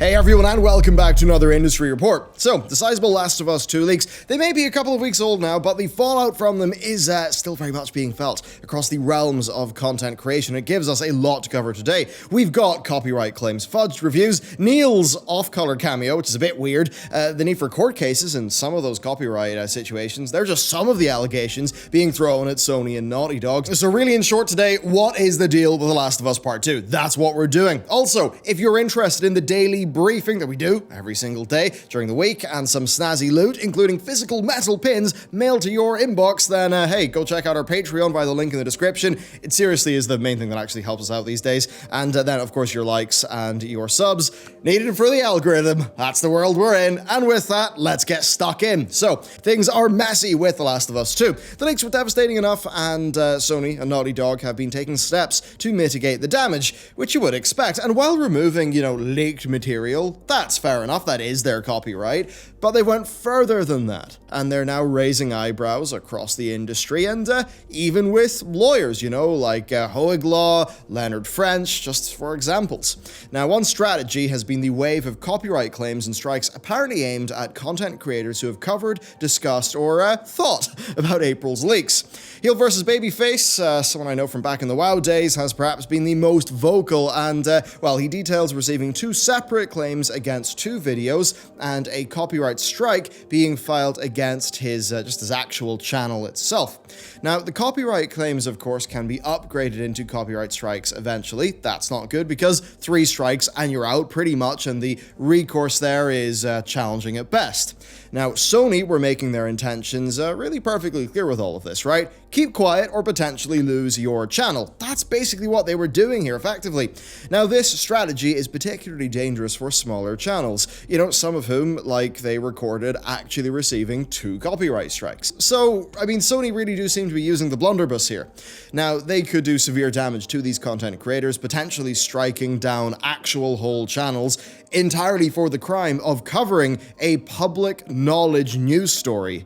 Hey everyone, and welcome back to another industry report. So, the sizable Last of Us 2 leaks, they may be a couple of weeks old now, but the fallout from them is still very much being felt across the realms of content creation. It gives us a lot to cover today. We've got copyright claims, fudged reviews, Neil's off-color cameo, which is a bit weird, the need for court cases in some of those copyright situations. They're just some of the allegations being thrown at Sony and Naughty Dog. So really in short today, what is the deal with The Last of Us Part 2? That's what we're doing. Also, if you're interested in the daily briefing that we do every single day during the week and some snazzy loot, including physical metal pins mailed to your inbox, then hey, go check out our Patreon via the link in the description. It seriously is the main thing that actually helps us out these days. And then, of course, your likes and your subs needed for the algorithm. That's the world we're in. And with that, let's get stuck in. So, things are messy with The Last of Us 2. The leaks were devastating enough, and Sony and Naughty Dog have been taking steps to mitigate the damage, which you would expect. And while removing, leaked material, that's fair enough, that is their copyright, but they went further than that, and they're now raising eyebrows across the industry, and even with lawyers, like Hoeg Law, Leonard French, just for examples. Now, one strategy has been the wave of copyright claims and strikes apparently aimed at content creators who have covered, discussed, or thought about April's leaks. Heel vs. Babyface, someone I know from back in the WoW days, has perhaps been the most vocal, and, well, he details receiving two separate claims against two videos, and a copyright strike being filed against his actual channel itself. Now, the copyright claims, of course, can be upgraded into copyright strikes eventually. That's not good, because 3 strikes and you're out pretty much, and the recourse there is challenging at best. Now, Sony were making their intentions really perfectly clear with all of this, right? Keep quiet or potentially lose your channel. That's basically what they were doing here, effectively. Now, this strategy is particularly dangerous for smaller channels, some of whom, like they recorded, actually receiving 2 copyright strikes. So, Sony really do seem to be using the blunderbuss here. Now, they could do severe damage to these content creators, potentially striking down actual whole channels entirely for the crime of covering a public knowledge news story,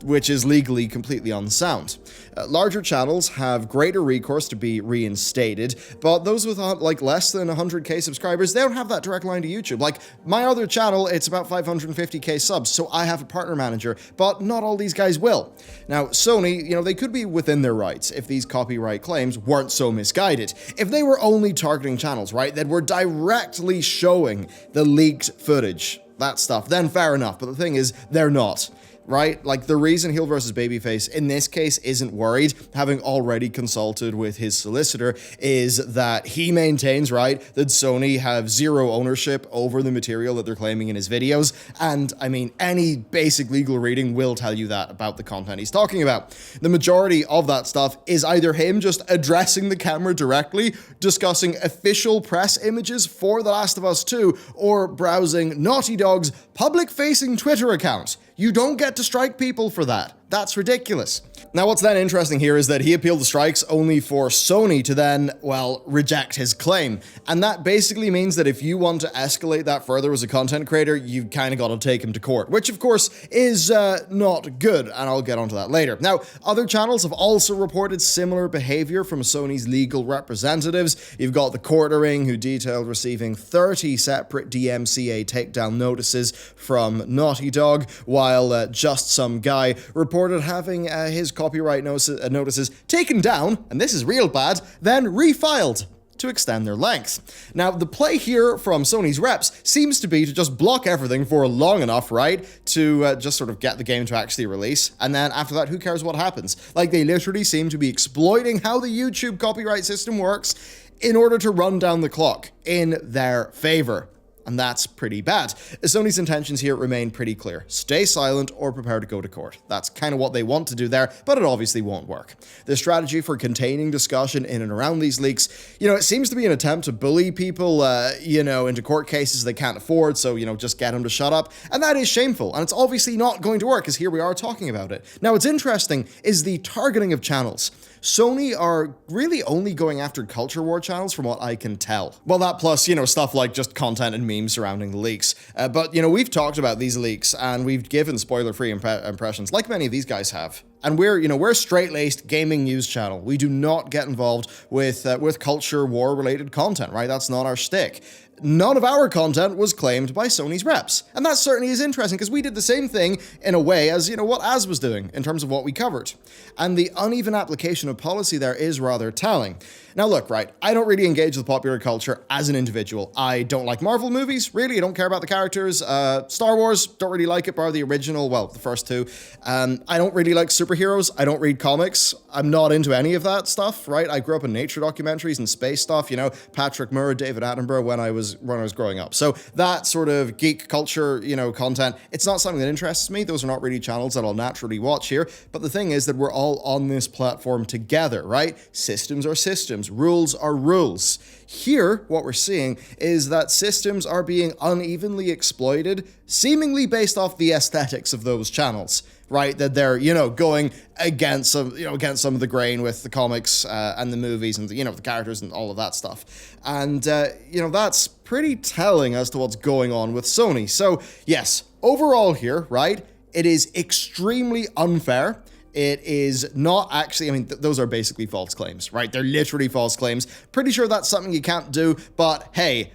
which is legally completely unsound. Larger channels have greater recourse to be reinstated, but those with less than 100k subscribers, they don't have that direct line to YouTube. Like my other channel, it's about 550k subs, so I have a partner manager, but not all these guys will. Now, Sony, they could be within their rights if these copyright claims weren't so misguided. If they were only targeting channels, right, that were directly showing the leaked footage, that stuff, then fair enough, but the thing is, they're not. Right? Like, the reason Heel vs. Babyface in this case isn't worried, having already consulted with his solicitor, is that he maintains, right, that Sony have zero ownership over the material that they're claiming in his videos. And, any basic legal reading will tell you that about the content he's talking about. The majority of that stuff is either him just addressing the camera directly, discussing official press images for The Last of Us 2, or browsing Naughty Dog's public-facing Twitter account. You don't get to strike people for that. That's ridiculous. Now, what's then interesting here is that he appealed the strikes only for Sony to then, well, reject his claim. And that basically means that if you want to escalate that further as a content creator, you've kind of got to take him to court, which of course is not good, and I'll get onto that later. Now, other channels have also reported similar behavior from Sony's legal representatives. You've got The Quartering, who detailed receiving 30 separate DMCA takedown notices from Naughty Dog, while Just Some Guy reported having his copyright notices taken down, and this is real bad, then refiled to extend their length. Now, the play here from Sony's reps seems to be to just block everything for long enough, right, to just sort of get the game to actually release, and then after that, who cares what happens? Like, they literally seem to be exploiting how the YouTube copyright system works in order to run down the clock in their favor. And that's pretty bad. Sony's intentions here remain pretty clear. Stay silent or prepare to go to court. That's kind of what they want to do there, but it obviously won't work. The strategy for containing discussion in and around these leaks, it seems to be an attempt to bully people, into court cases they can't afford, so, just get them to shut up. And that is shameful, and it's obviously not going to work, as here we are talking about it. Now, what's interesting is the targeting of channels. Sony are really only going after culture war channels from what I can tell. Well, that plus, stuff like just content and memes surrounding the leaks. But, we've talked about these leaks and we've given spoiler-free impressions like many of these guys have. And we're a straight-laced gaming news channel. We do not get involved with culture war-related content, right? That's not our shtick. none of our content was claimed by Sony's reps. And that certainly is interesting because we did the same thing in a way as, what Az was doing in terms of what we covered. And the uneven application of policy there is rather telling. Now look, right, I don't really engage with popular culture as an individual. I don't like Marvel movies, really, I don't care about the characters. Star Wars, don't really like it, bar the original, well, the first two. I don't really like superheroes, I don't read comics, I'm not into any of that stuff, right? I grew up in nature documentaries and space stuff, Patrick Moore, David Attenborough when I was growing up. So that sort of geek culture, content, it's not something that interests me. Those are not really channels that I'll naturally watch here. But the thing is that we're all on this platform together, right? Systems are systems. Rules are rules. Here, what we're seeing is that systems are being unevenly exploited, seemingly based off the aesthetics of those channels, right? That they're, going against some of the grain with the comics and the movies and, the characters and all of that stuff. And, that's pretty telling as to what's going on with Sony. So, yes, overall here, right, it is extremely unfair. It is not actually, those are basically false claims, right? They're literally false claims. Pretty sure that's something you can't do, but hey,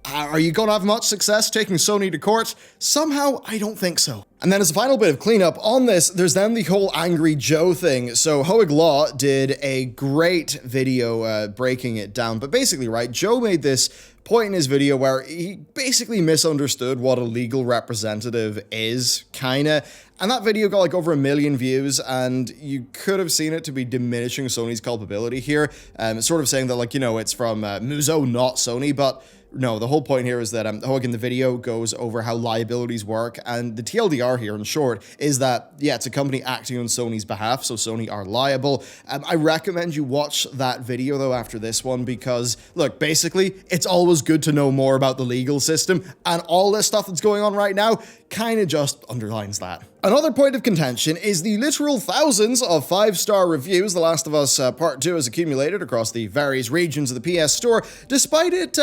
are you going to have much success taking Sony to court? Somehow, I don't think so. And then as a final bit of cleanup on this, there's then the whole Angry Joe thing. So Hoeg Law did a great video breaking it down. But basically, right, Joe made this point in his video where he basically misunderstood what a legal representative is, kinda. And that video got like over 1 million views, and you could have seen it to be diminishing Sony's culpability here. Sort of saying that, it's from Muzo, not Sony, but no, the whole point here is that Hoeg in the video goes over how liabilities work, and the TLDR here, in short, is that, yeah, it's a company acting on Sony's behalf, so Sony are liable. I recommend you watch that video, though, after this one, because, look, basically, it's always good to know more about the legal system, and all this stuff that's going on right now kind of just underlines that. Another point of contention is the literal thousands of 5-star reviews The Last of Us Part 2 has accumulated across the various regions of the PS Store, despite it,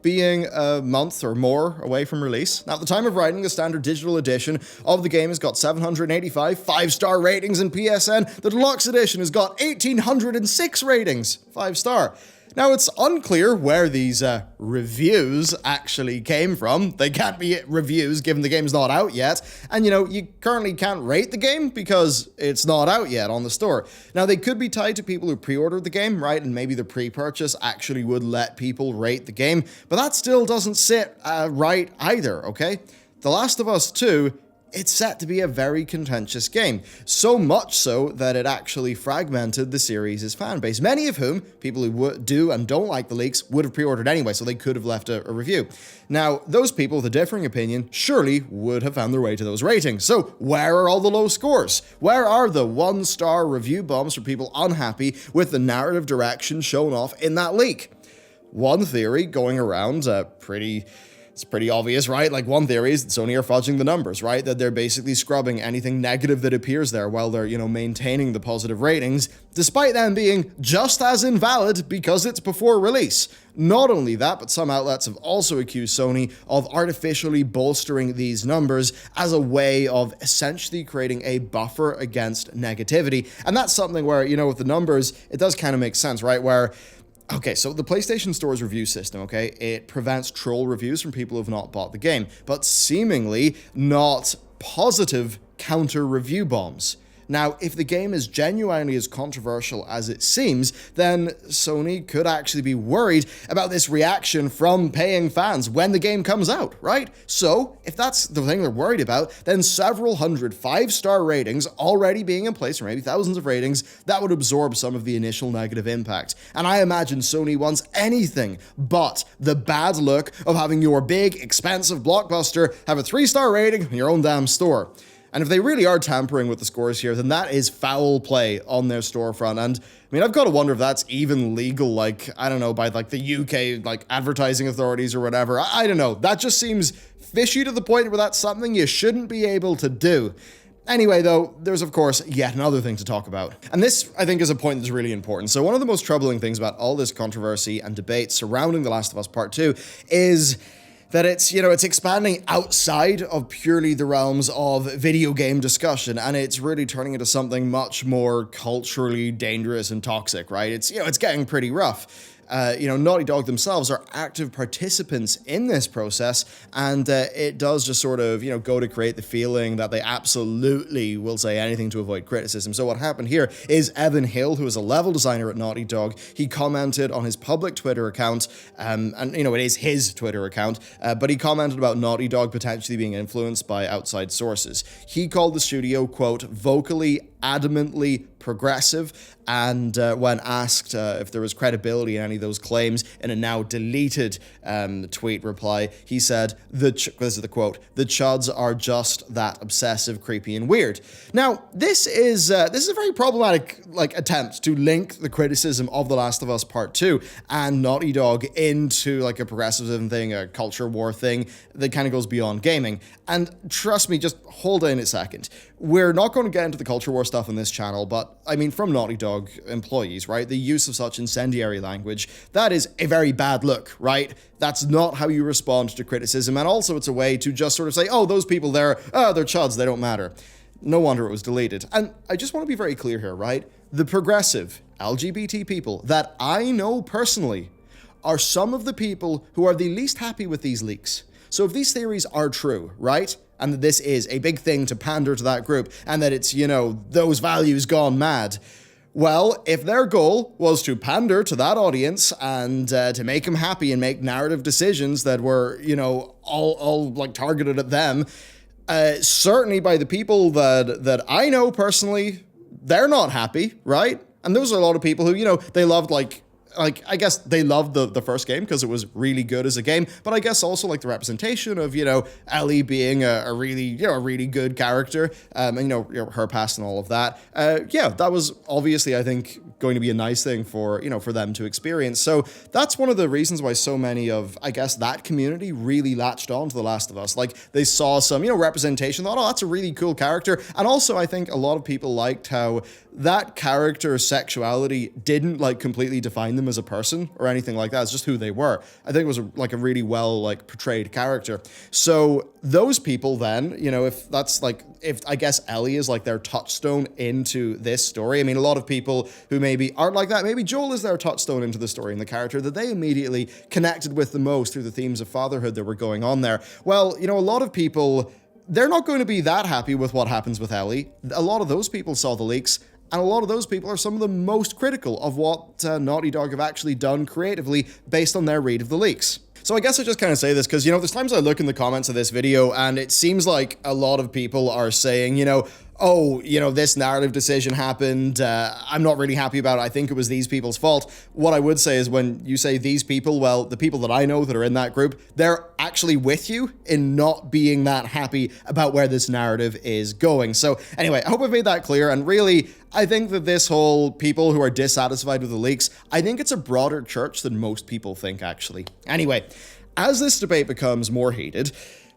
being a month or more away from release. Now, at the time of writing, the standard digital edition of the game has got 785 5-star ratings in PSN. The deluxe edition has got 1,806 ratings, 5-star. Now, it's unclear where these reviews actually came from. They can't be reviews given the game's not out yet. And, you currently can't rate the game because it's not out yet on the store. Now, they could be tied to people who pre-ordered the game, right? And maybe the pre-purchase actually would let people rate the game. But that still doesn't sit right either, okay? The Last of Us 2, it's set to be a very contentious game, so much so that it actually fragmented the series' fan base, many of whom, people who do and don't like the leaks, would have pre-ordered anyway, so they could have left a review. Now, those people with a differing opinion surely would have found their way to those ratings. So, where are all the low scores? Where are the 1-star review bombs for people unhappy with the narrative direction shown off in that leak? One theory going around, it's pretty obvious, right? Like, one theory is that Sony are fudging the numbers, right? That they're basically scrubbing anything negative that appears there while they're, maintaining the positive ratings, despite them being just as invalid because it's before release. Not only that, but some outlets have also accused Sony of artificially bolstering these numbers as a way of essentially creating a buffer against negativity. And that's something where, with the numbers, it does kind of make sense, right? Okay, so the PlayStation Store's review system, okay, it prevents troll reviews from people who have not bought the game, but seemingly not positive counter review bombs. Now, if the game is genuinely as controversial as it seems, then Sony could actually be worried about this reaction from paying fans when the game comes out, right? So, if that's the thing they're worried about, then several hundred 5-star ratings already being in place, or maybe thousands of ratings, that would absorb some of the initial negative impact. And I imagine Sony wants anything but the bad look of having your big, expensive blockbuster have a 3-star rating in your own damn store. And if they really are tampering with the scores here, then that is foul play on their storefront. And I've got to wonder if that's even legal, by the UK, advertising authorities or whatever. I don't know. That just seems fishy to the point where that's something you shouldn't be able to do. Anyway, though, there's, of course, yet another thing to talk about. And this, I think, is a point that's really important. So one of the most troubling things about all this controversy and debate surrounding The Last of Us Part 2 is that it's expanding outside of purely the realms of video game discussion, and it's really turning into something much more culturally dangerous and toxic, right? It's getting pretty rough. Naughty Dog themselves are active participants in this process, and it does just sort of, go to create the feeling that they absolutely will say anything to avoid criticism. So what happened here is Evan Hill, who is a level designer at Naughty Dog, he commented on his public Twitter account, and it is his Twitter account, but he commented about Naughty Dog potentially being influenced by outside sources. He called the studio, quote, vocally, adamantly progressive, and when asked if there was credibility in any of those claims in a now deleted tweet reply, he said, this is the quote, "The chuds are just that obsessive, creepy, and weird." Now, this is a very problematic attempt to link the criticism of The Last of Us Part 2 and Naughty Dog into a progressivism thing, a culture war thing that kind of goes beyond gaming. And trust me, just hold on a second. We're not going to get into the culture war stuff on this channel, but I mean, from Naughty Dog employees, right? The use of such incendiary language, that is a very bad look, right? That's not how you respond to criticism, and also it's a way to just sort of say, oh, those people there, they're chuds, they don't matter. No wonder it was deleted. And I just want to be very clear here, right? The progressive LGBT people that I know personally are some of the people who are the least happy with these leaks. So if these theories are true, right? And that this is a big thing to pander to that group, and that it's, those values gone mad. Well, if their goal was to pander to that audience and to make them happy and make narrative decisions that were, all targeted at them, certainly by the people that I know personally, they're not happy, right? And those are a lot of people who, they loved I guess they loved the first game because it was really good as a game, but I guess also the representation of, Ellie being a really good character, and, her past and all of that. That was obviously, I think, going to be a nice thing for them to experience. So that's one of the reasons why so many of, I guess, that community really latched on to The Last of Us. They saw some, representation, thought, oh, that's a really cool character. And also, I think a lot of people liked how that character's sexuality didn't completely define them as a person or anything like that. It's just who they were. I think it was a really well portrayed character. So those people then, if that's if I guess Ellie is their touchstone into this story. I mean, a lot of people who maybe aren't like that, maybe Joel is their touchstone into the story and the character that they immediately connected with the most through the themes of fatherhood that were going on there. Well, a lot of people, they're not going to be that happy with what happens with Ellie. A lot of those people saw the leaks, and a lot of those people are some of the most critical of what Naughty Dog have actually done creatively based on their read of the leaks. So I guess I just kind of say this because, there's times I look in the comments of this video and it seems like a lot of people are saying, oh, this narrative decision happened, I'm not really happy about it, I think it was these people's fault. What I would say is when you say these people, well, the people that I know that are in that group, they're actually with you in not being that happy about where this narrative is going. So anyway, I hope I've made that clear, and really, I think that this whole people who are dissatisfied with the leaks, I think it's a broader church than most people think, actually. Anyway, as this debate becomes more heated,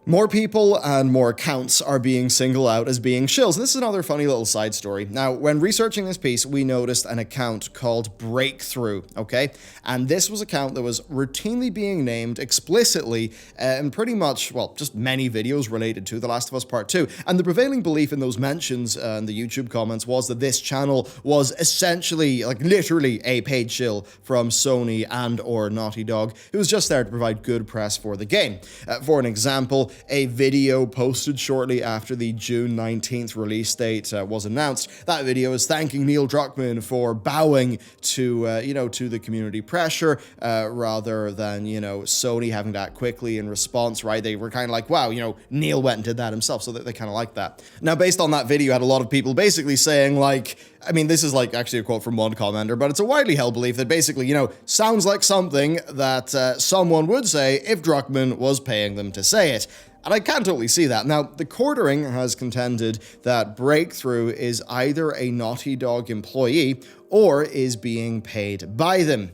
more people and more accounts are being singled out as being shills. This is another funny little side story. Now, when researching this piece, we noticed an account called Breakthrough, okay? And this was an account that was routinely being named explicitly in pretty much, well, just many videos related to The Last of Us Part 2. And the prevailing belief in those mentions in the YouTube comments was that this channel was essentially, literally a paid shill from Sony and or Naughty Dog, who was just there to provide good press for the game. For an example, a video posted shortly after the June 19th release date was announced. That video is thanking Neil Druckmann for bowing to, to the community pressure, rather than, Sony having to act quickly in response, right? They were kind of like, wow, Neil went and did that himself, so they kind of like that. Now, based on that video, had a lot of people basically saying, I mean, this is actually a quote from one commenter, but it's a widely held belief that basically, sounds like something that someone would say if Druckmann was paying them to say it. And I can totally see that. Now, the Quartering has contended that Breakthrough is either a Naughty Dog employee or is being paid by them.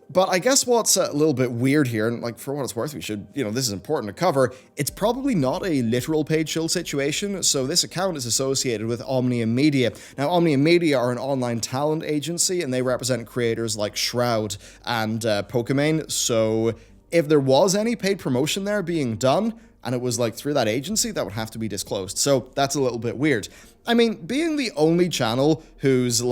But I guess what's a little bit weird here, and for what it's worth, we should, this is important to cover, it's probably not a literal paid shill situation, so this account is associated with Omnium Media. Now, Omnium Media are an online talent agency, and they represent creators like Shroud and Pokimane, so if there was any paid promotion there being done, and it was through that agency, that would have to be disclosed, so that's a little bit weird. I mean, being the only channel whose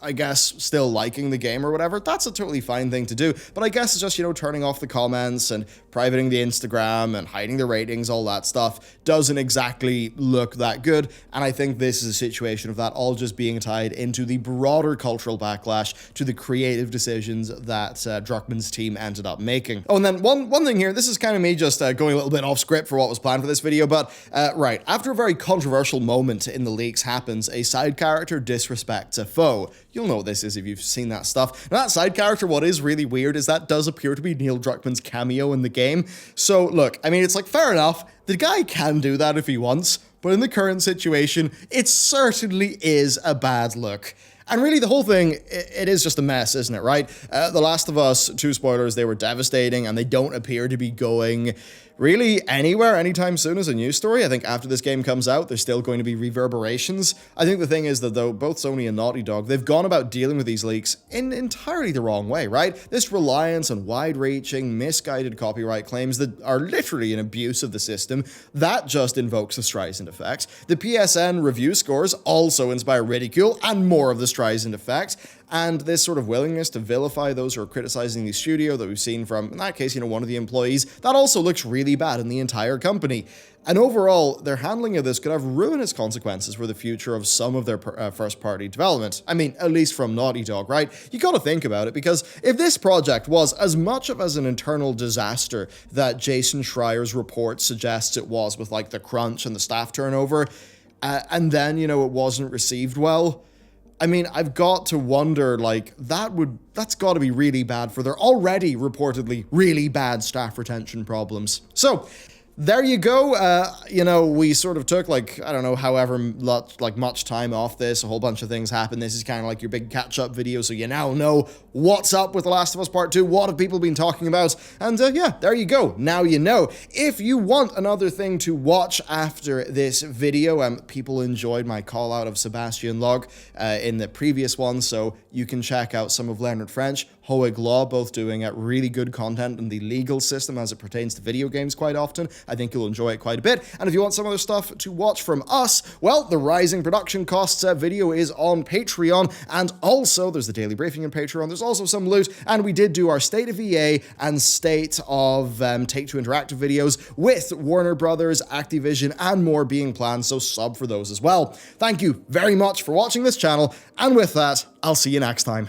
I guess, still liking the game or whatever, that's a totally fine thing to do. But I guess it's just, turning off the comments and privating the Instagram and hiding the ratings, all that stuff doesn't exactly look that good. And I think this is a situation of that all just being tied into the broader cultural backlash to the creative decisions that Druckmann's team ended up making. Oh, and then one thing here, this is kind of me just going a little bit off script for what was planned for this video, but right, after a very controversial moment in the leaks happens, a side character disrespects a foe. You'll know what this is if you've seen that stuff. Now, that side character, what is really weird is that does appear to be Neil Druckmann's cameo in the game. So look, I mean, it's like, fair enough, the guy can do that if he wants, but in the current situation, it certainly is a bad look. And really, the whole thing, it is just a mess, isn't it, right? The Last of Us 2 spoilers, they were devastating, and they don't appear to be going really anywhere anytime soon as a news story. I think after this game comes out, there's still going to be reverberations. I think the thing is that, though, both Sony and Naughty Dog, they've gone about dealing with these leaks in entirely the wrong way, right? This reliance on wide-reaching, misguided copyright claims that are literally an abuse of the system, that just invokes the Streisand effect. The PSN review scores also inspire ridicule and more of the Streisand effect. And this sort of willingness to vilify those who are criticizing the studio that we've seen from, in that case, one of the employees, that also looks really bad in the entire company. And overall, their handling of this could have ruinous consequences for the future of some of their first-party development. I mean, at least from Naughty Dog, right? You gotta think about it, because if this project was as much of as an internal disaster that Jason Schreier's report suggests it was with, like, the crunch and the staff turnover, and then, it wasn't received well, I mean, I've got to wonder, like, that's got to be really bad for their already reportedly really bad staff retention problems. So, there you go. We sort of took, like, I don't know, however much time off this. A whole bunch of things happened. This is kind of like your big catch-up video, so you now know what's up with The Last of Us Part 2. What have people been talking about? And yeah, there you go. Now you know. If you want another thing to watch after this video, people enjoyed my call-out of Sebastian Log in the previous one, so you can check out some of Leonard French, Hoeg Law, both doing really good content in the legal system as it pertains to video games quite often. I think you'll enjoy it quite a bit. And if you want some other stuff to watch from us, well, the Rising Production Costs video is on Patreon, and also there's the Daily Briefing on Patreon. There's also some loot, and we did do our State of EA and State of Take-Two Interactive videos with Warner Brothers, Activision, and more being planned, so sub for those as well. Thank you very much for watching this channel, and with that, I'll see you next time.